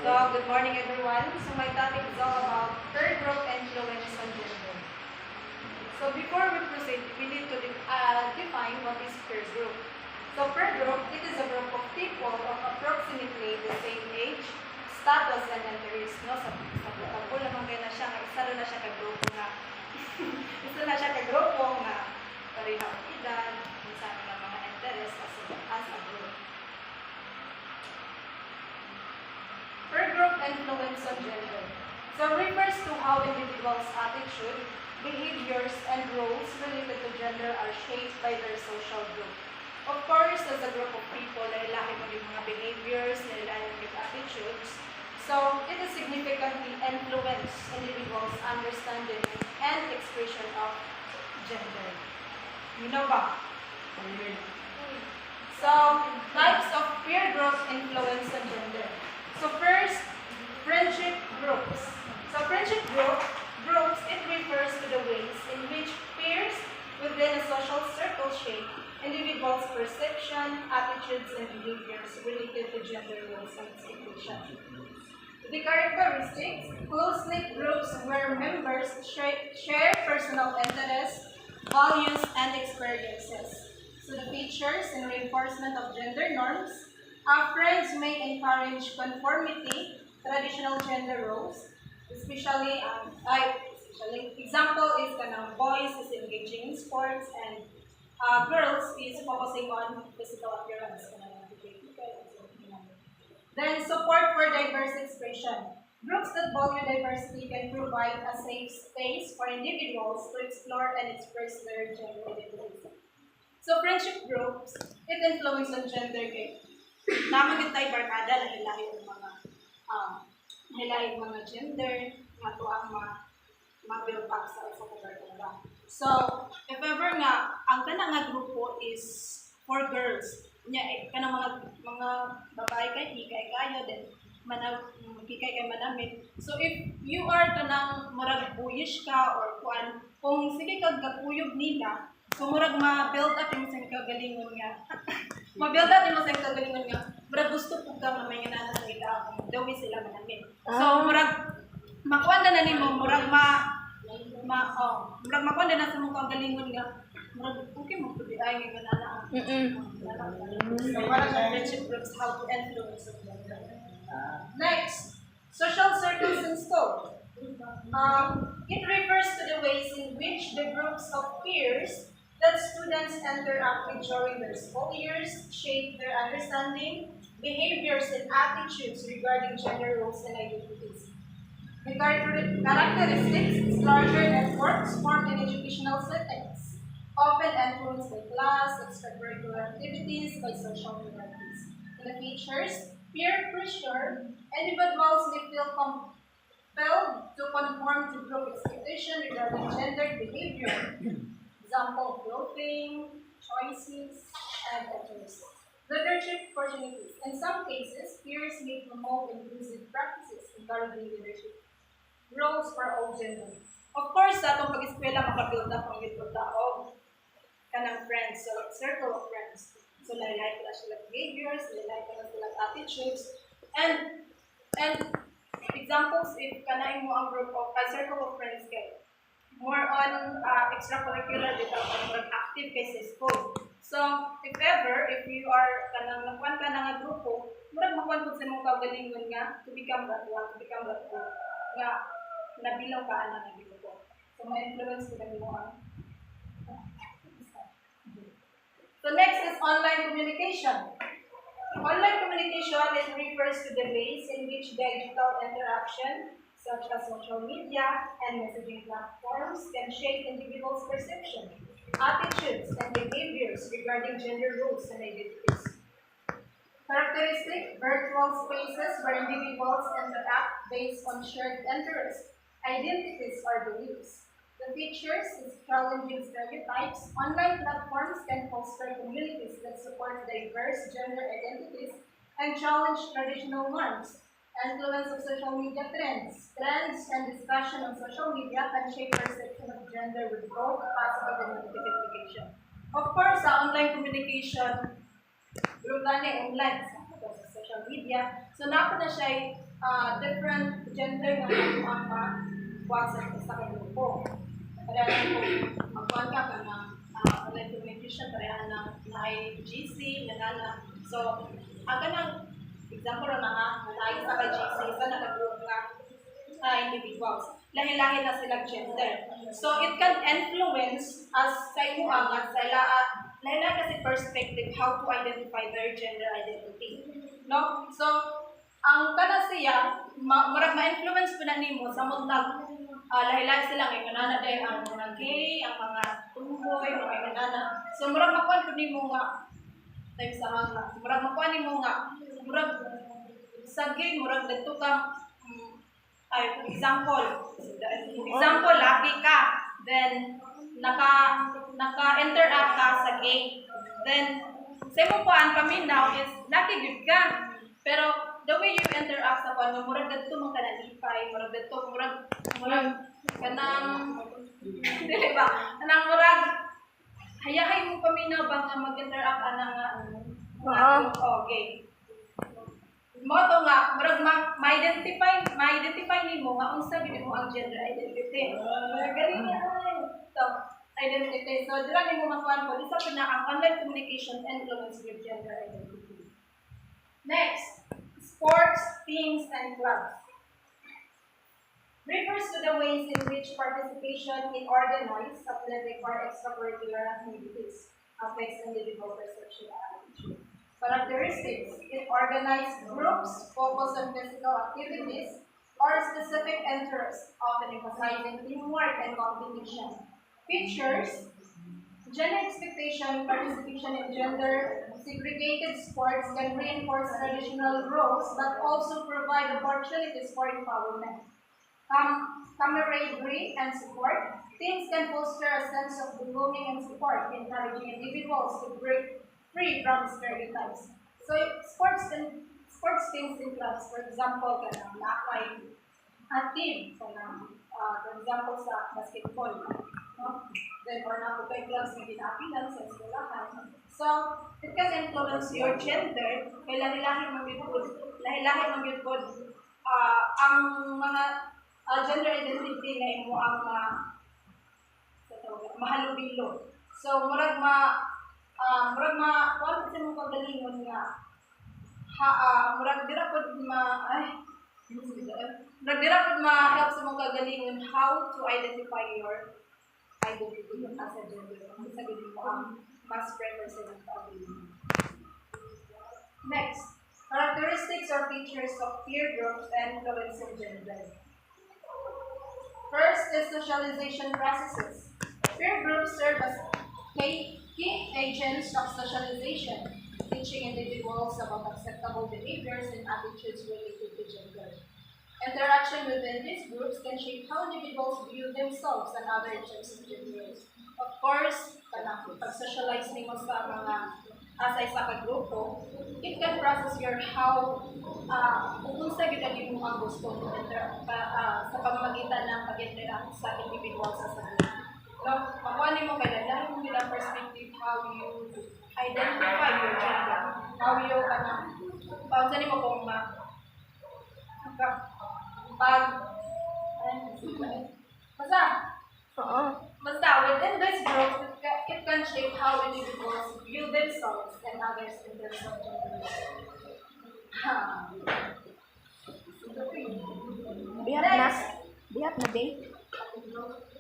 So, good morning everyone. So, my topic is all about peer group influence on gender. So, before we proceed, we need to define what is peer group. So, peer group, it is a group of people of approximately the same age, status, and interests. No? Sa butabo lamang kayo na siya, isa na siya ka-grupo nga. Isa na siya ka-grupo nga parehong edad, minsan ng mga interest as a group. Peer group influence on gender. So refers to how individuals' attitude, behaviors, and roles related to gender are shaped by their social group. Of course, as a group of people, nailahi mo yung mga behaviors, nailahi mo yung attitudes. So, it is significantly influence individuals' understanding and expression of gender. You know ba? So, types of peer group influence on gender. So first, friendship groups. So friendship groups, it refers to the ways in which peers within a social circle shape individuals' perception, attitudes, and behaviors related to gender roles and expectations. The characteristics, close-knit groups where members share personal interests, values, and experiences. So the features and reinforcement of gender norms. Friends may encourage conformity, traditional gender roles, especially example is boys is engaging in sports and girls is focusing on physical appearance. Then support for diverse expression. Groups that value diversity can provide a safe space for individuals to explore and express their gender identities. So friendship groups, it influences on gender gap. Naman tayo barkada na hilahi yung mga gender nga to ang ma-build up sa barkada. So, if ever nga ang kanang nga grupo is for girls, nya kanang mga babae kay hikay kayo then hikay kay manamit. So if you are kanang murag buyish ka or kung sige kag gakuyog nila, so murag ma-build up yung sa kagalingon nga. Ma-build up yung sa kagalingon nga. Murag gusto po ka mamay nga nanan nila kung dawi sila manamit. So murag makuha na nimo murag murag makuha na sa mong kagalingon nga. Murag okay mo pud ay nga nana. So para sa friendship groups how to influence. Next, social circles and scope. It refers to the ways in which the groups of peers that students interact with during their school years shape their understanding, behaviors, and attitudes regarding gender roles and identities. The characteristics, larger networks formed in educational settings, often influenced by class, extracurricular activities, by social hierarchies. The features, peer pressure, individuals may feel compelled to conform to group expectation regarding gender behavior. Example, clothing, choices, and interests. Leadership opportunities. In some cases, peers may promote inclusive practices, encouraging leadership roles for all genders. Of course, sa itong pag-eskwela, makabuild up ang ito tao kanang friends, so circle of friends. So, laylay ko sila behaviors, laylay ko sila attitudes, and examples, if kanain mo ang group of, circle of friends kayo, more on extracurricular dito, more active kay sa school. So, if ever, if you are kanang nakuan ka nga grupo, murag makuan po sa mong kagalingon nga to become that one, to become that one, nga nabilaw ka na nga grupo. So, ma-influence ko na mo ang. So, next is online communication. Online communication refers to the ways in which digital interaction such as social media and messaging platforms can shape individuals' perception, attitudes, and behaviors regarding gender roles and identities. Characteristic, virtual spaces where individuals interact based on shared interests, identities, or beliefs. The features is challenging stereotypes. Online platforms can foster communities that support diverse gender identities and challenge traditional norms. Influence of social media trends. Trends and discussion on social media can shape perception of gender with both positive and negative implication. Of course, sa online communication, group online sa social media. So, napo na siya different gender na magkuhan sa grupo. Parehan po, magkuhan ka ka ng communication, parehan ng GC, nanana. So, ang ganang example na nga, naayos sa GC, isa nag-group nga individuals. Lahi-lahi na silang gender. So, it can influence as sa imo at sa lahi-lahi kasi perspective how to identify their gender identity. No? So, ang kana siya, murag ma-influence po na nimo sa muntag lahi-lahi sila may manana dahil ang mga gay, ang mga tumboy, mga manana. So, murag makuha po nimo nga type sa hanga. Murag makuha nimo nga murag sa gay, murag dito ka example, laki ka, then naka-interact ka sa gay. Then, sa mo po, ang paminaw is, laki good ka. Pero, the way you interact sa kwan, murag dito mong kanalipay, murag dito, kanang, dili ba? Kanang murag, hayahay mo paminaw ba nga mag-interact ka na nga, gay. Mo to nga, murag ma-identify nimo nga unsa gid mo ang gender identity. Galing na to identity. So dira nimo makuan ko isa pa na ang online communication influence with gender identity. Next, sports, teams, and clubs. Refers to the ways in which participation in organized, athletic, or extracurricular activities affects individual perception and attitude. Characteristics: it organized groups, focus on physical activities, or specific interests, often emphasizing teamwork and competition. Features: gender expectation, participation in gender segregated sports can reinforce traditional roles but also provide opportunities for empowerment. Camaraderie and support. Teams can foster a sense of belonging and support, encouraging individuals to break free from stereotypes. So, sports teams in clubs, for example, kanang nakay team, kanang, for example, sa basketball, no? Then, or na kay clubs na ginapilan sa eskwelahan. So, it can influence your gender, kay lahi-lahi ang mga gender identity na imo ang mahalubilo. So, murag kuan kasi mo pagalingon nga murag dira pud ma-help sa mong kagalingon how to identify your identity as a gender. Sa gid mo ang mas represent ability. Next, characteristics or features of peer groups and influencing gender. First is socialization processes. Peer groups serve as key agents of socialization, teaching individuals about acceptable behaviors and attitudes related to gender. Interaction within these groups can shape how individuals view themselves and other in terms of gender. Of course, pag-socialize nimo sa mga asa isa ka grupo, it can process your how kung unsa gyud ang imong gusto mo sa pamamagitan ng pag-interact sa individual sa grupo. So, makuha nimo kay dahil mo bilang perspective how you identify your gender, how you paunsa nimo kung basta within this group it can shape how individuals view themselves and others in terms of gender. Bihat na day.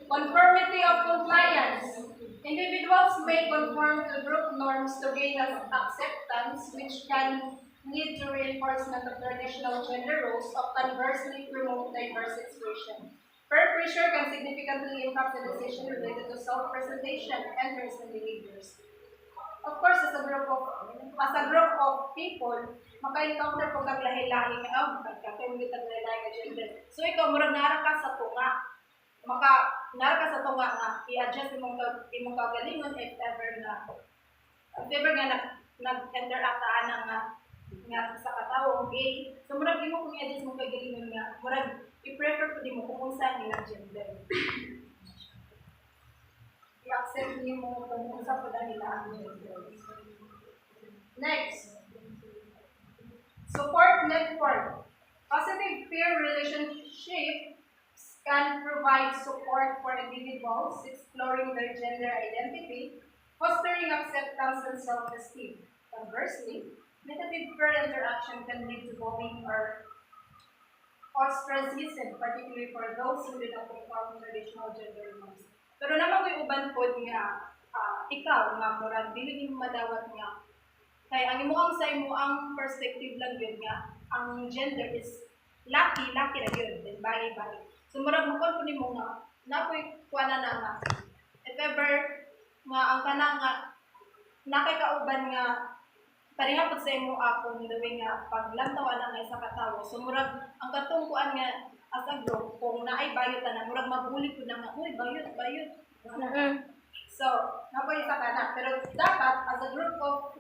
Conformity of compliance. Individuals may conform to group norms to gain acceptance, which can lead to reinforcement of traditional gender roles or conversely promote diverse expression. Peer pressure can significantly impact the decision related to self-presentation, interests, and behaviors. Of course, as a group of people, maka-encounter po kag lahi-lahi nga magkakaroon kita lahi-lahi nga gender. So ikaw murag nara ka sa tunga. Nara ka sa tunga nga i-adjust imong kagalingon if ever nga nag-interact nga sa katawo gay. So murag imo kung i-adjust imong kagalingon nga murag i-prefer pud imo kung unsa nilang gender. I-accept nimo kung unsa pud nila ang gender. Next, support network. Positive peer relationships can provide support for individuals exploring their gender identity, fostering acceptance and self-esteem. Conversely, negative peer interaction can lead to bullying or ostracism, particularly for those who do not conform to traditional gender norms. Pero naman may uban po nga, ikaw nga murag dili mo madawat nga kay ang imo ang sa imo ang perspective lang yun nga ang gender is lucky ra yun then bali. So murag mo kon nimo nga napoy kuana na nga if ever nga ang kana nga nakay kauban nga pareha pud sa imo akong the way nga paglantaw ana nga isa ka tawo. So murag ang katong kuan nga as a group kung naay bayot na murag mabuli pud na nga uy bayot. So napoy isa ka na pero dapat as a group of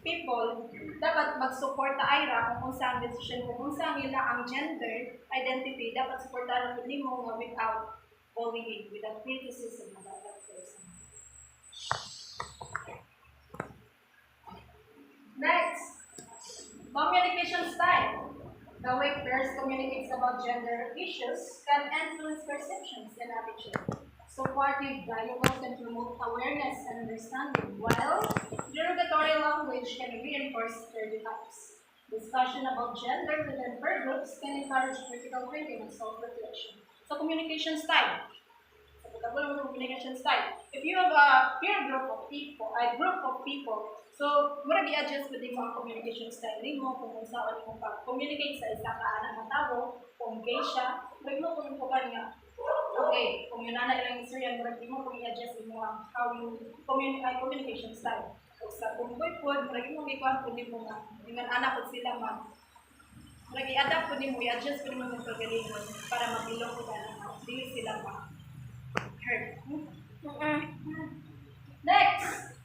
people dapat mag-support ta ayra kung unsa ang decision kung unsa nila ang gender identity dapat suportahan pud nimo nga without bullying without criticism about that person. Next, communication style. The way peers communicates about gender issues can influence perceptions and attitude. Supportive dialogue can promote awareness and understanding, while derogatory language can reinforce stereotypes. Discussion about gender within peer groups can encourage critical thinking and self-reflection. So, communication style. Communication style. If you have a peer group of people, so mura gi-adjust pud mo ang communication style nimo kung unsaon mo pag-communicate sa isa ka anang tawo, kung gay siya, mura mo kung kuan nga. Okay, kung yun na ilang istorya, mura mo kung i-adjust mo ang how you communication style. So sa kung boy mura mo gi-kuan pud mo nga ingon anak pud sila man. Mura gi-adapt pud mo, i-adjust pud mo ang kagalingon para mabilong pud ana dili sila ma hurt. Next,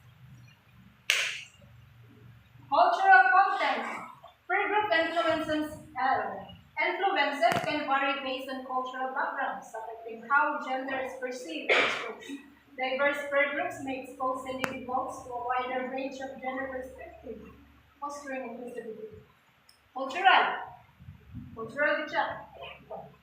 cultural content. Peer group influences can vary based on cultural backgrounds, affecting how gender is perceived in schools. Diverse peer groups may expose individuals to a wider range of gender perspectives, fostering inclusivity. Cultural siya.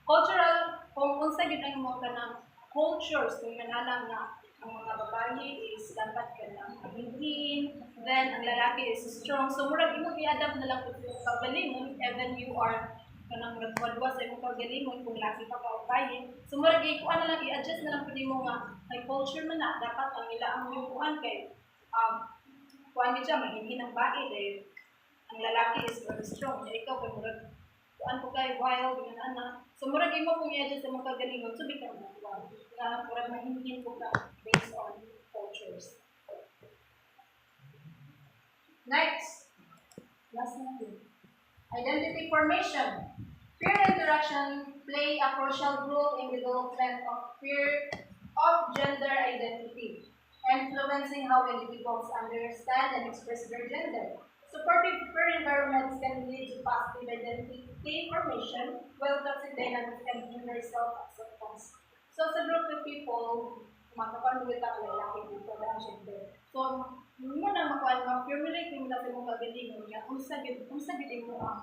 Cultural, kung unsa gid ang mga kanang cultures, kung manalang nga ang mga babae is dapat kanang maging, then ang lalaki is strong. So murag imo i-adapt na lang pud sa kagalingon, even you are kanang nagwadwa sa imong kagalingon kung laki pa ka babae. So murag kuan na lang i-adjust na lang pud mo nga may culture man na dapat ang ila ang kuan kay kuan gid siya mahinhin ang bae dahil ang lalaki is very strong. Ikaw kay murag kuan ko kay wild nga ana. So murag imo kung i-adjust sa imong kagalingon so bitaw na kuan. Nga murag mahinhin ko ka based on cultures. Next, last natin. Identity formation. Peer interaction play a crucial role in the development of gender identity, influencing how individuals understand and express their gender. Supportive peer environments can lead to positive identity formation, while toxic dynamics can hinder self-acceptance. So, sa group of people, makapanulit ang lalaki dito ang gender. So, muna ma-formulate mo na sa mong kagalingon niya, kung sa gid mo ang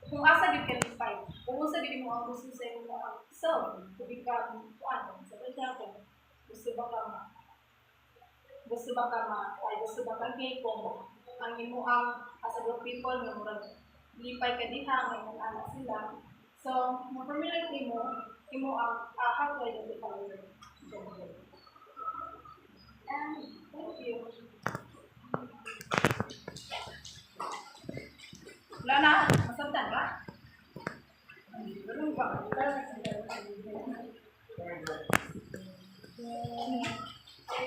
kung asa gid ka define, kung unsa gid mo ang gusto sa imong ang self, to become ano, sa example, gusto ba ka gay kung ang imo ang as a group people nga murag lipay ka diha nga imong anak sila. So, ma-formulate imo ang how to identify your gender. And thank you. Wala na, masabtan ba? Ganun ba?